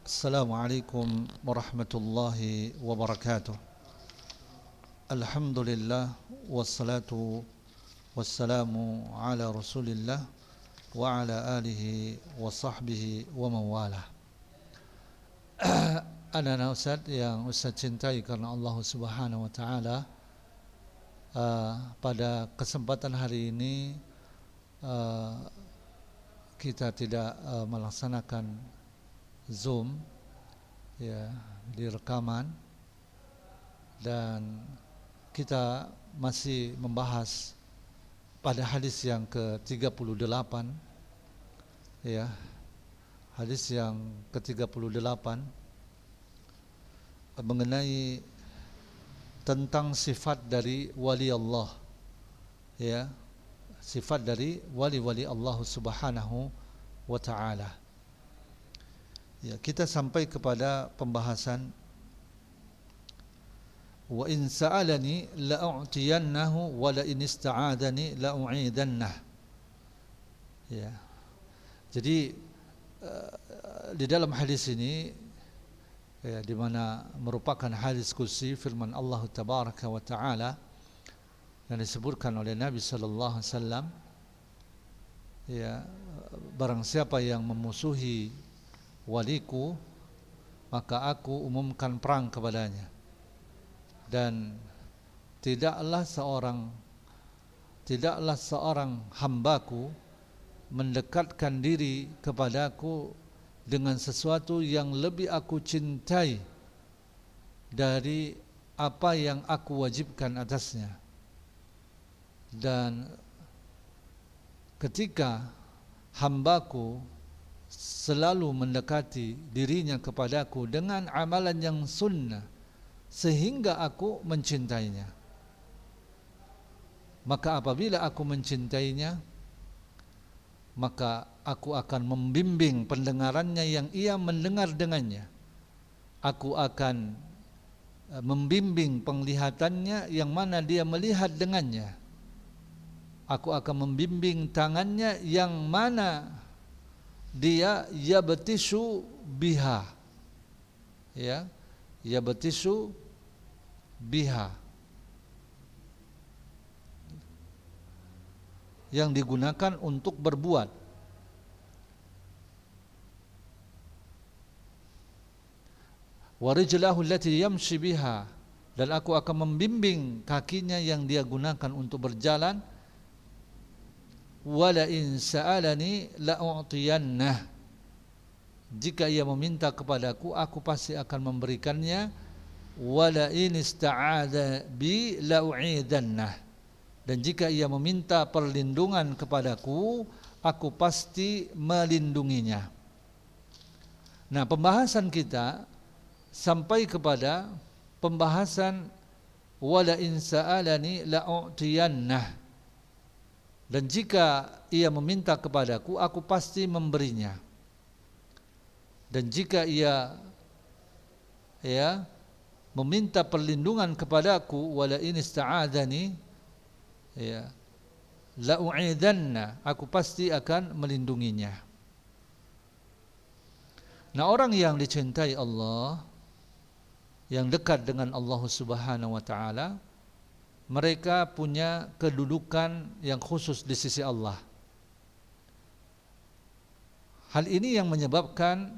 Assalamualaikum warahmatullahi wabarakatuh. Alhamdulillah wassalatu wassalamu ala Rasulillah wa ala alihi wa sahbihi wa mawalah. Anak-anak Ustaz yang Ustaz cintai karena Allah Subhanahu wa taala, pada kesempatan hari ini kita tidak melaksanakan Zoom ya di rekaman, dan kita masih membahas pada hadis yang ke-38 ya. Hadis yang ke-38 mengenai tentang sifat dari wali Allah ya. Sifat dari wali-wali Allah Subhanahu wa taala. Ya, kita sampai kepada pembahasan wa in sa'alani la'u'tiyannahu wa la in ista'adani la'u'idannah. Ya. Jadi di dalam hadis ini ya, di mana merupakan hadis qudsi firman Allah tabaraka wa taala yang disebutkan oleh Nabi sallallahu alaihi wasallam, ya, barang siapa yang memusuhi waliku maka aku umumkan perang kepadanya, dan tidaklah seorang hambaku mendekatkan diri kepadaku dengan sesuatu yang lebih aku cintai dari apa yang aku wajibkan atasnya. Dan ketika hambaku selalu mendekati dirinya kepadaku dengan amalan yang sunnah sehingga aku mencintainya, maka apabila aku mencintainya, maka aku akan membimbing pendengarannya yang ia mendengar dengannya. Aku akan membimbing penglihatannya yang mana dia melihat dengannya. Aku akan membimbing tangannya yang mana dia yabtisu biha, ya, yabtisu biha, yang digunakan untuk berbuat. Wa rijlahu allati yamshi biha, dan aku akan membimbing kakinya yang dia gunakan untuk berjalan. Wala in sa'alani la'u'tiyannah, jika ia meminta kepadaku aku pasti akan memberikannya. Wala in ista'adha bi la'u'idannah, dan jika ia meminta perlindungan kepadaku aku pasti melindunginya. Nah, pembahasan kita sampai kepada pembahasan wala in sa'alani la'u'tiyannah, dan jika ia meminta kepadaku aku pasti memberinya. Dan jika ia meminta perlindungan kepadaku, wala in ista'adani la'u'idanna, aku pasti akan melindunginya. Nah, orang yang dicintai Allah, yang dekat dengan Allah Subhanahu wa taala, mereka punya kedudukan yang khusus di sisi Allah. Hal ini yang menyebabkan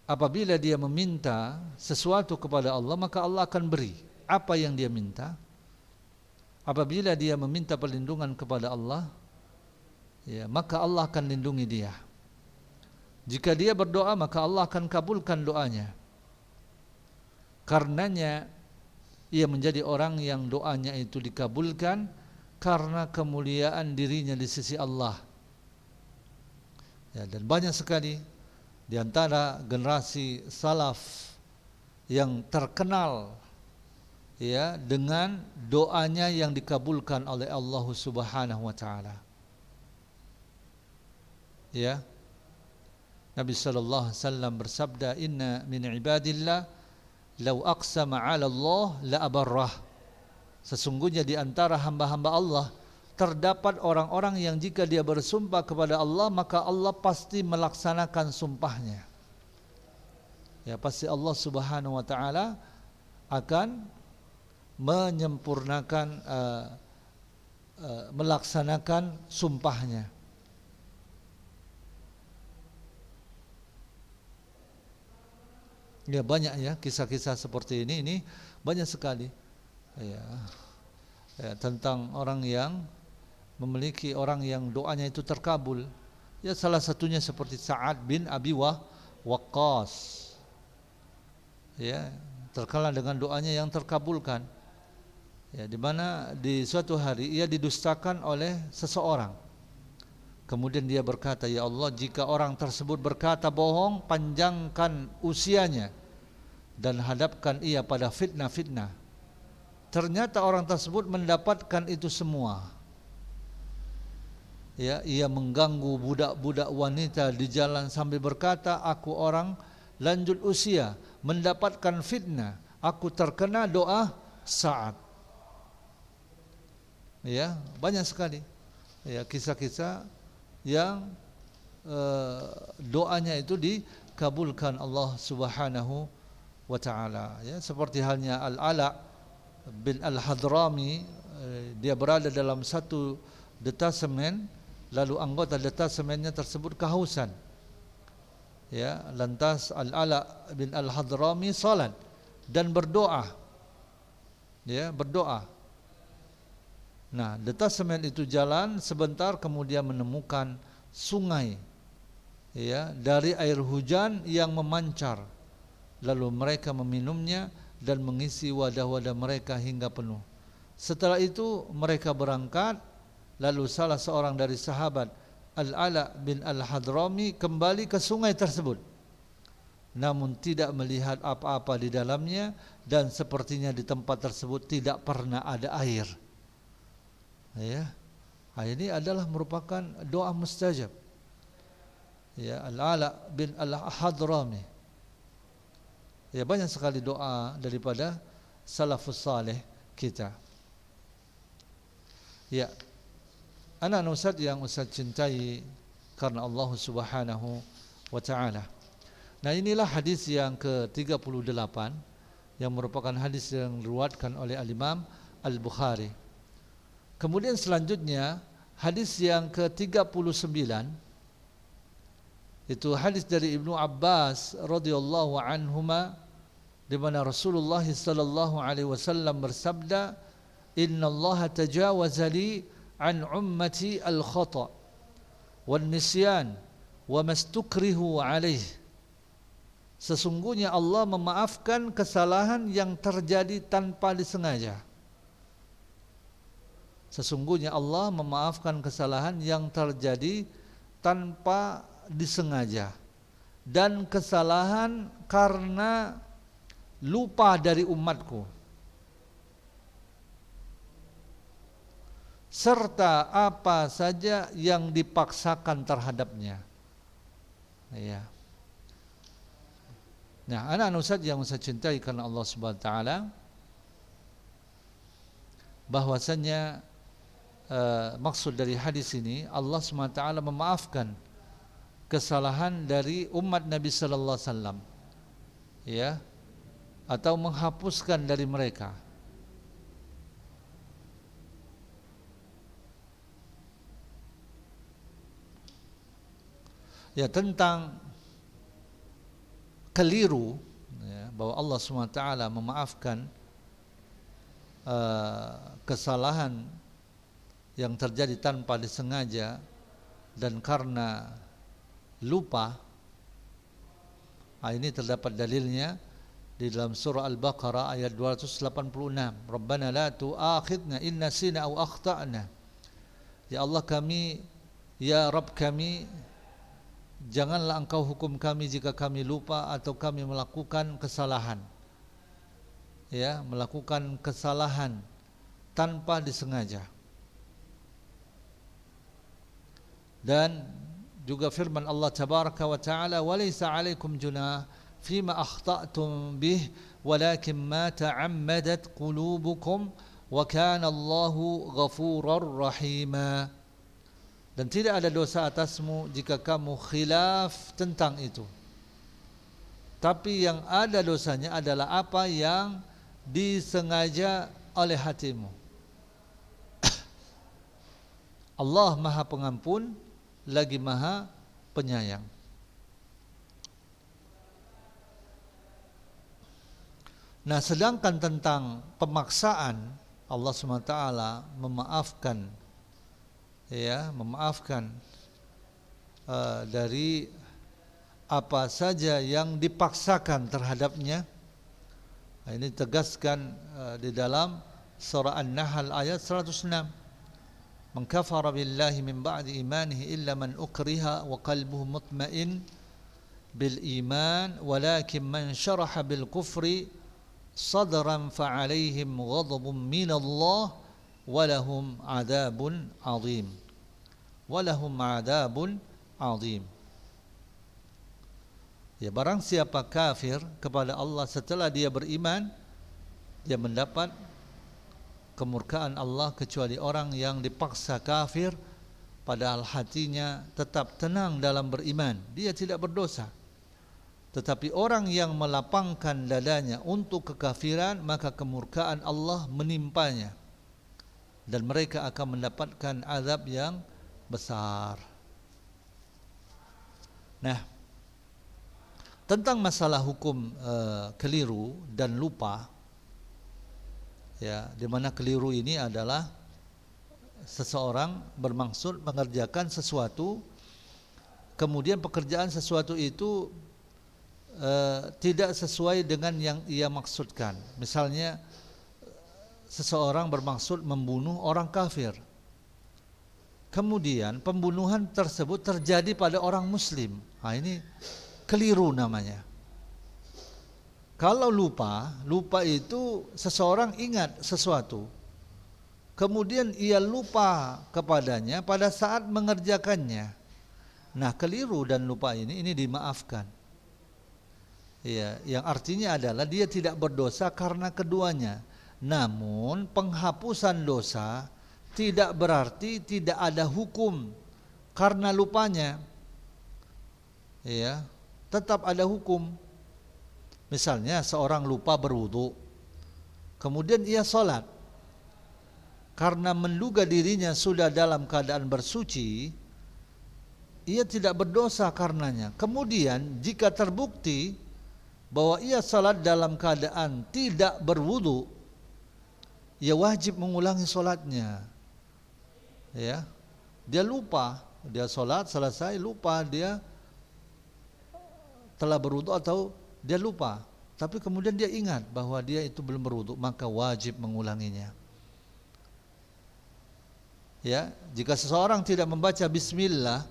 apabila dia meminta sesuatu kepada Allah, maka Allah akan beri apa yang dia minta. Apabila dia meminta perlindungan kepada Allah, ya, maka Allah akan lindungi dia. Jika dia berdoa, maka Allah akan kabulkan doanya. Karenanya ia menjadi orang yang doanya itu dikabulkan karena kemuliaan dirinya di sisi Allah. Ya, dan banyak sekali di antara generasi salaf yang terkenal ya dengan doanya yang dikabulkan oleh Allah Subhanahu wa taala. Ya. Nabi sallallahu alaihi wasallam bersabda, "Inna min ibadillah lau aqsama 'ala Allah la abarrah." Sesungguhnya di antara hamba-hamba Allah terdapat orang-orang yang jika dia bersumpah kepada Allah maka Allah pasti melaksanakan sumpahnya. ya pasti Allah Subhanahu wa taala akan menyempurnakan melaksanakan sumpahnya. Ya banyak ya kisah-kisah seperti ini banyak sekali ya, tentang orang yang memiliki orang yang doanya itu terkabul. Ya salah satunya seperti Sa'ad bin Abi Waqqas. Ya, terkenal dengan doanya yang terkabulkan. Ya, di mana di suatu hari ia didustakan oleh seseorang. Kemudian dia berkata, "Ya Allah, jika orang tersebut berkata bohong, panjangkan usianya dan hadapkan ia pada fitnah-fitnah." Ternyata orang tersebut mendapatkan itu semua. Ya, ia mengganggu budak-budak wanita di jalan sambil berkata, "Aku orang lanjut usia, mendapatkan fitnah, aku terkena doa Sa'ad." Ya, banyak sekali ya kisah-kisah yang doanya itu dikabulkan Allah Subhanahu wa taala. Ya, seperti halnya Al-Ala bin Al-Hadrami, dia berada dalam satu detasemen, lalu anggota detasemennya tersebut kehausan. Ya, lantas Al-Ala bin Al-Hadrami salat dan berdoa. Ya, berdoa. Nah, detasemen itu jalan sebentar kemudian menemukan sungai ya dari air hujan yang memancar. Lalu mereka meminumnya dan mengisi wadah-wadah mereka hingga penuh. Setelah itu mereka berangkat. Lalu salah seorang dari sahabat Al-Ala bin Al-Hadrami kembali ke sungai tersebut, namun tidak melihat apa-apa di dalamnya, dan sepertinya di tempat tersebut tidak pernah ada air. Ya, ini adalah merupakan doa mustajab. Ya, Al-Ala bin Al-Hadrami. Ya, banyak sekali doa daripada salafus saleh kita. Ya, anak-anak Ustaz yang Ustaz cintai karena Allah Subhanahu wa taala. Nah, inilah hadis yang ke-38 yang merupakan hadis yang diriwayatkan oleh Al-Imam Al-Bukhari. Kemudian selanjutnya hadis yang ke-39 itu hadis dari Ibnu Abbas radhiyallahu anhuma, di mana Rasulullah sallallahu alaihi wasallam bersabda, "Innallaha tajawaza li an ummati al-khata' wan nisyan wa mastukrihu alaih." Sesungguhnya Allah memaafkan kesalahan yang terjadi tanpa disengaja. Sesungguhnya Allah memaafkan kesalahan yang terjadi tanpa disengaja dan kesalahan karena lupa dari umatku, serta apa saja yang dipaksakan terhadapnya. Ya. Nah, anak-anak Ustaz yang saya cintai karena Allah Subhanahu wa taala, bahwasanya maksud dari hadis ini, Allah Subhanahu wa taala memaafkan kesalahan dari umat Nabi sallallahu alaihi wasallam. Ya. Atau menghapuskan dari mereka. Ya, tentang keliru ya, bahwa Allah SWT memaafkan kesalahan yang terjadi tanpa disengaja dan karena lupa. Ini terdapat dalilnya di dalam surah Al-Baqarah ayat 286. Rabbana la tu'akhidna in nasina aw akhta'na. Ya Allah kami, ya Rabb kami, janganlah engkau hukum kami jika kami lupa atau kami melakukan kesalahan. Ya, melakukan kesalahan tanpa disengaja. Dan juga firman Allah tabaraka wa taala, "Walaysa 'alaikum junah fima akhta'tum bih walakin ma ta'ammadat qulubukum wa kana Allahu ghafurar rahima." Dan tidak ada dosa atasmu jika kamu khilaf tentang itu. Tapi yang ada dosanya adalah apa yang disengaja oleh hatimu. Allah Maha Pengampun lagi Maha Penyayang. Nah, sedangkan tentang pemaksaan, Allah SWT memaafkan, ya, memaafkan dari apa saja yang dipaksakan terhadapnya. Nah, ini tegaskan di dalam surah An-Nahl ayat 106. Man kafara billahi min ba'di imanihi illa man ukriha wa qalbuhu mutmain bil iman walakin man syaraha bil kufri sadran fa alaihim ghadabun minallah walahum adzabun azim. Walahum adzabun azim. Ya, barang siapa kafir kepada Allah setelah dia beriman, dia mendapat kemurkaan Allah, kecuali orang yang dipaksa kafir padahal hatinya tetap tenang dalam beriman, dia tidak berdosa. Tetapi orang yang melapangkan dadanya untuk kekafiran, maka kemurkaan Allah menimpanya dan mereka akan mendapatkan azab yang besar. Nah, tentang masalah hukum keliru dan lupa, ya, di mana keliru ini adalah seseorang bermaksud mengerjakan sesuatu, kemudian pekerjaan sesuatu itu tidak sesuai dengan yang ia maksudkan. Misalnya seseorang bermaksud membunuh orang kafir, kemudian pembunuhan tersebut terjadi pada orang muslim. Nah, ini keliru namanya. Kalau lupa itu seseorang ingat sesuatu, kemudian ia lupa kepadanya pada saat mengerjakannya. Nah, keliru dan lupa ini dimaafkan. Ya, yang artinya adalah dia tidak berdosa karena keduanya. Namun penghapusan dosa tidak berarti tidak ada hukum karena lupanya. Ya, tetap ada hukum. Misalnya seorang lupa berwudu, kemudian ia sholat, karena menduga dirinya sudah dalam keadaan bersuci, ia tidak berdosa karenanya. Kemudian jika terbukti bahwa ia sholat dalam keadaan tidak berwudu, ia wajib mengulangi sholatnya. Ya, dia lupa, dia sholat selesai lupa dia telah berwudu atau dia lupa, tapi kemudian dia ingat bahwa dia itu belum berwudu, maka wajib mengulanginya. Ya, jika seseorang tidak membaca bismillah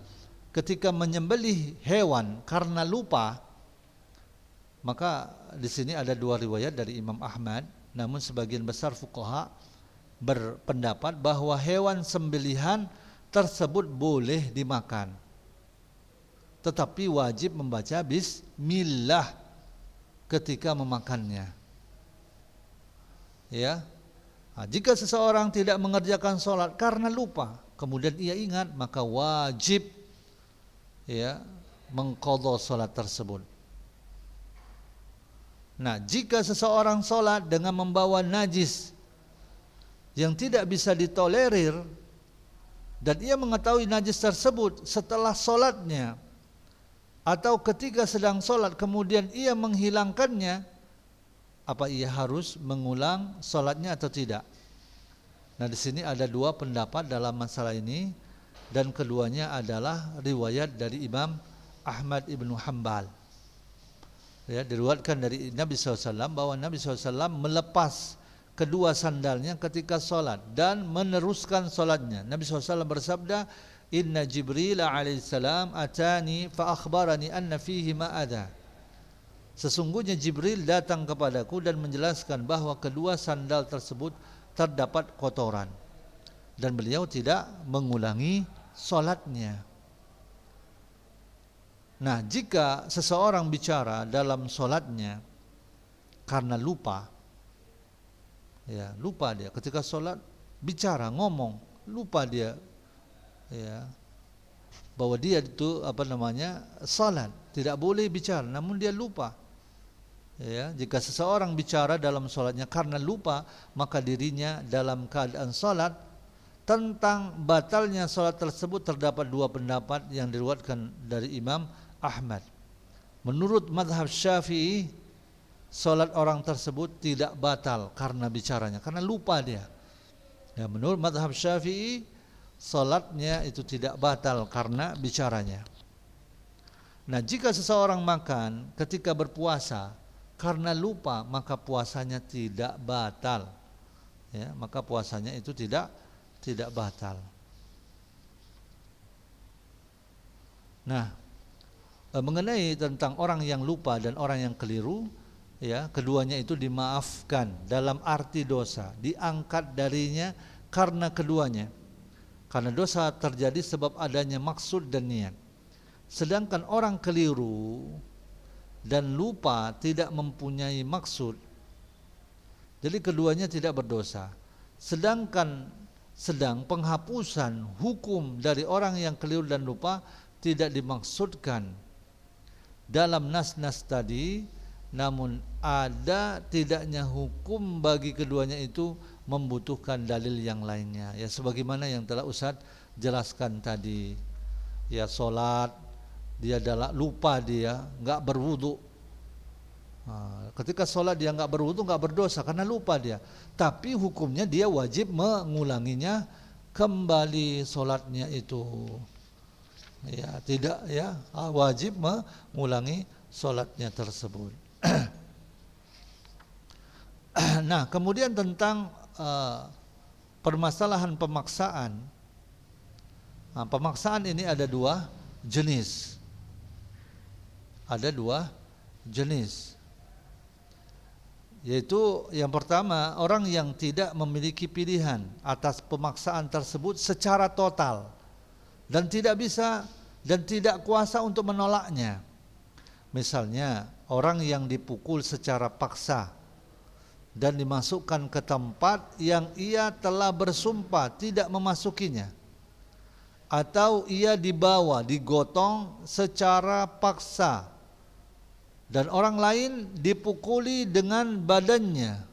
ketika menyembelih hewan karena lupa, maka di sini ada dua riwayat dari Imam Ahmad, namun sebagian besar fuqaha berpendapat bahwa hewan sembelihan tersebut boleh dimakan, tetapi wajib membaca bismillah ketika memakannya. Ya. Nah, jika seseorang tidak mengerjakan sholat karena lupa, kemudian ia ingat, maka wajib, ya, mengqadha sholat tersebut. Nah, jika seseorang sholat dengan membawa najis yang tidak bisa ditolerir dan ia mengetahui najis tersebut setelah sholatnya, atau ketika sedang sholat kemudian ia menghilangkannya, apa ia harus mengulang sholatnya atau tidak? Nah, di sini ada dua pendapat dalam masalah ini, dan keduanya adalah riwayat dari Imam Ahmad ibnu Hanbal. Ya, diriwayatkan dari Nabi SAW bahwa Nabi SAW melepas kedua sandalnya ketika sholat dan meneruskan sholatnya. Nabi SAW bersabda, Inna Jibril alaihissalam atani fa akhbarani anna fihi ma'adha. Sesungguhnya Jibril datang kepadaku dan menjelaskan bahwa kedua sandal tersebut terdapat kotoran, dan beliau tidak mengulangi sholatnya. Nah, jika seseorang bicara dalam sholatnya karena lupa, ya, lupa dia ketika sholat bicara, ngomong, lupa dia, ya, bahwa dia itu sholat, tidak boleh bicara, namun dia lupa. Ya, jika seseorang bicara dalam sholatnya karena lupa, maka dirinya dalam keadaan sholat. Tentang batalnya sholat tersebut terdapat dua pendapat yang diriwayatkan dari Imam Ahmad. Menurut mazhab Syafi'i, sholat orang tersebut tidak batal karena bicaranya, karena lupa dia. Ya, menurut mazhab Syafi'i, sholatnya itu tidak batal karena bicaranya. Nah, jika seseorang makan ketika berpuasa karena lupa, maka puasanya tidak batal. Ya, maka puasanya itu tidak batal. Nah, mengenai tentang orang yang lupa dan orang yang keliru, ya, keduanya itu dimaafkan dalam arti dosa, diangkat darinya karena keduanya. Karena dosa terjadi sebab adanya maksud dan niat. Sedangkan orang keliru dan lupa tidak mempunyai maksud, jadi keduanya tidak berdosa. Sedang penghapusan hukum dari orang yang keliru dan lupa tidak dimaksudkan dalam nas-nas tadi, namun ada tidaknya hukum bagi keduanya itu membutuhkan dalil yang lainnya. Ya, sebagaimana yang telah Ustaz jelaskan tadi. Ya, sholat dia adalah lupa, dia nggak berwudu. Ketika sholat dia nggak berwudu, nggak berdosa karena lupa dia. Tapi hukumnya dia wajib mengulanginya kembali sholatnya itu. Ya, tidak, ya, wajib mengulangi sholatnya tersebut. Nah, kemudian tentang permasalahan pemaksaan. Pemaksaan ini ada dua jenis. Ada dua jenis. Yaitu yang pertama, orang yang tidak memiliki pilihan atas pemaksaan tersebut secara total dan tidak bisa dan tidak kuasa untuk menolaknya. Misalnya orang yang dipukul secara paksa dan dimasukkan ke tempat yang ia telah bersumpah tidak memasukinya, atau ia dibawa, digotong secara paksa dan orang lain dipukuli dengan badannya,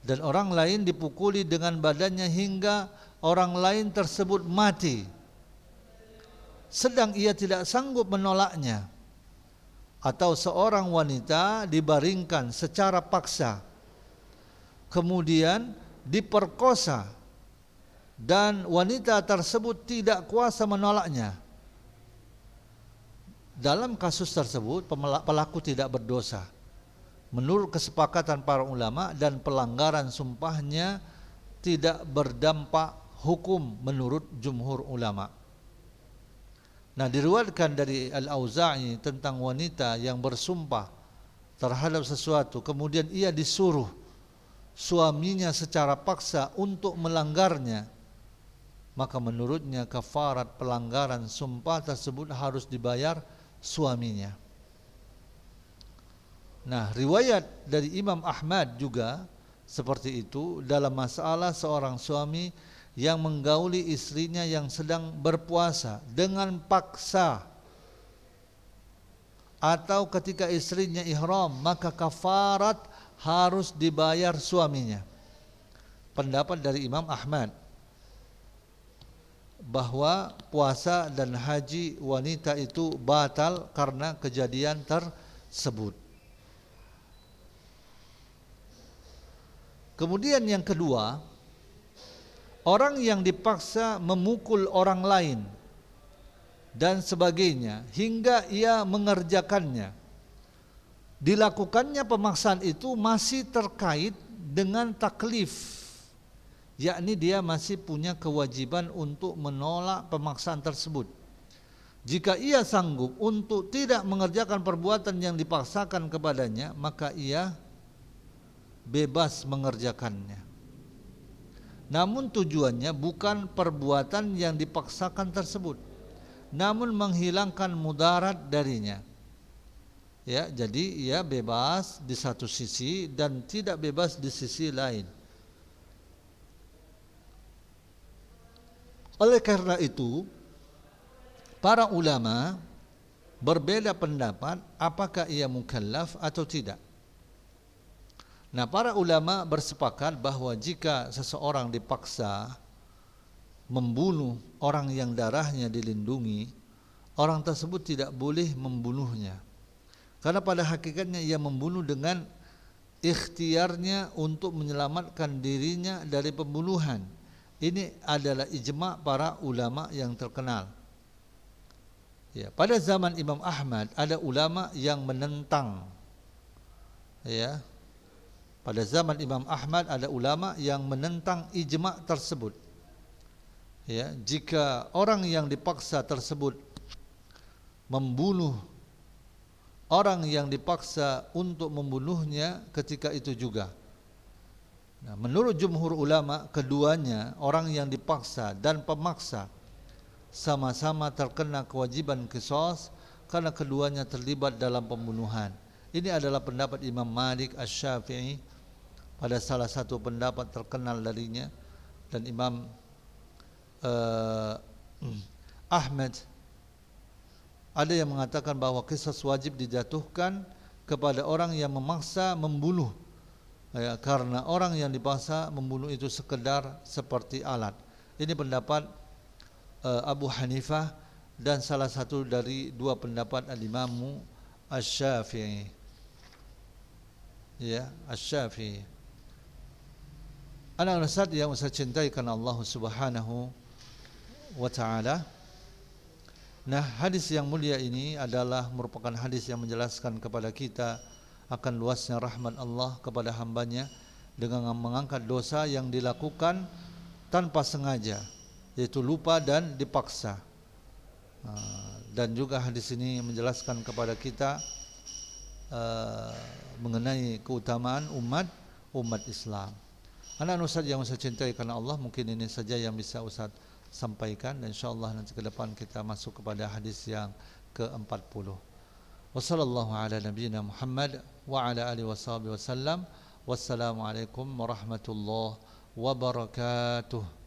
dan orang lain dipukuli dengan badannya hingga orang lain tersebut mati, sedang ia tidak sanggup menolaknya. Atau seorang wanita dibaringkan secara paksa, kemudian diperkosa, dan wanita tersebut tidak kuasa menolaknya. Dalam kasus tersebut pelaku tidak berdosa menurut kesepakatan para ulama, dan pelanggaran sumpahnya tidak berdampak hukum menurut jumhur ulama. Nah, diriwayatkan dari Al-Auza'i tentang wanita yang bersumpah terhadap sesuatu, kemudian ia disuruh suaminya secara paksa untuk melanggarnya, maka menurutnya kafarat pelanggaran sumpah tersebut harus dibayar suaminya. Nah, riwayat dari Imam Ahmad juga seperti itu dalam masalah seorang suami yang menggauli istrinya yang sedang berpuasa dengan paksa, atau ketika istrinya ihram, maka kafarat harus dibayar suaminya. Pendapat dari Imam Ahmad bahwa puasa dan haji wanita itu batal karena kejadian tersebut. Kemudian yang kedua, orang yang dipaksa memukul orang lain dan sebagainya hingga ia mengerjakannya. Dilakukannya pemaksaan itu masih terkait dengan taklif, yakni dia masih punya kewajiban untuk menolak pemaksaan tersebut. Jika ia sanggup untuk tidak mengerjakan perbuatan yang dipaksakan kepadanya, maka ia bebas mengerjakannya. Namun tujuannya bukan perbuatan yang dipaksakan tersebut, namun menghilangkan mudarat darinya. Ya, jadi ia bebas di satu sisi dan tidak bebas di sisi lain. Oleh karena itu, para ulama berbeda pendapat apakah ia mukallaf atau tidak. Nah, para ulama bersepakat bahawa jika seseorang dipaksa membunuh orang yang darahnya dilindungi, orang tersebut tidak boleh membunuhnya. Karena pada hakikatnya ia membunuh dengan ikhtiarnya untuk menyelamatkan dirinya dari pembunuhan. Ini adalah ijma' para ulama yang terkenal. Ya, pada zaman Imam Ahmad ada ulama yang menentang. Ya, pada zaman Imam Ahmad ada ulama yang menentang ijma' tersebut. Ya, jika orang yang dipaksa tersebut membunuh orang yang dipaksa untuk membunuhnya ketika itu juga. Nah, menurut jumhur ulama, keduanya, orang yang dipaksa dan pemaksa, sama-sama terkena kewajiban qisas karena keduanya terlibat dalam pembunuhan. Ini adalah pendapat Imam Malik Asy-Syafi'i pada salah satu pendapat terkenal darinya, dan Imam Ahmad. Ada yang mengatakan bahawa qisas wajib dijatuhkan kepada orang yang memaksa membunuh, ya, karena orang yang dipaksa membunuh itu sekedar seperti alat. Ini pendapat Abu Hanifah dan salah satu dari dua pendapat al-Imam Asy-Syafi'i. Ya, Asy-Syafi'i. Anak-anak yang saya cintai karena Allah Subhanahu wa ta'ala. Nah, hadis yang mulia ini adalah merupakan hadis yang menjelaskan kepada kita akan luasnya rahmat Allah kepada hambanya dengan mengangkat dosa yang dilakukan tanpa sengaja, yaitu lupa dan dipaksa. Dan juga hadis ini menjelaskan kepada kita mengenai keutamaan umat Islam. Anak-anak Ustaz yang saya cintai karena Allah, mungkin ini saja yang bisa Ustaz sampaikan, dan insyaallah nanti ke depan kita masuk kepada hadis yang ke-40. Wassallallahu ala nabiyyina Muhammad wa ala alihi washabihi wasallam. Wassalamualaikum warahmatullahi wabarakatuh.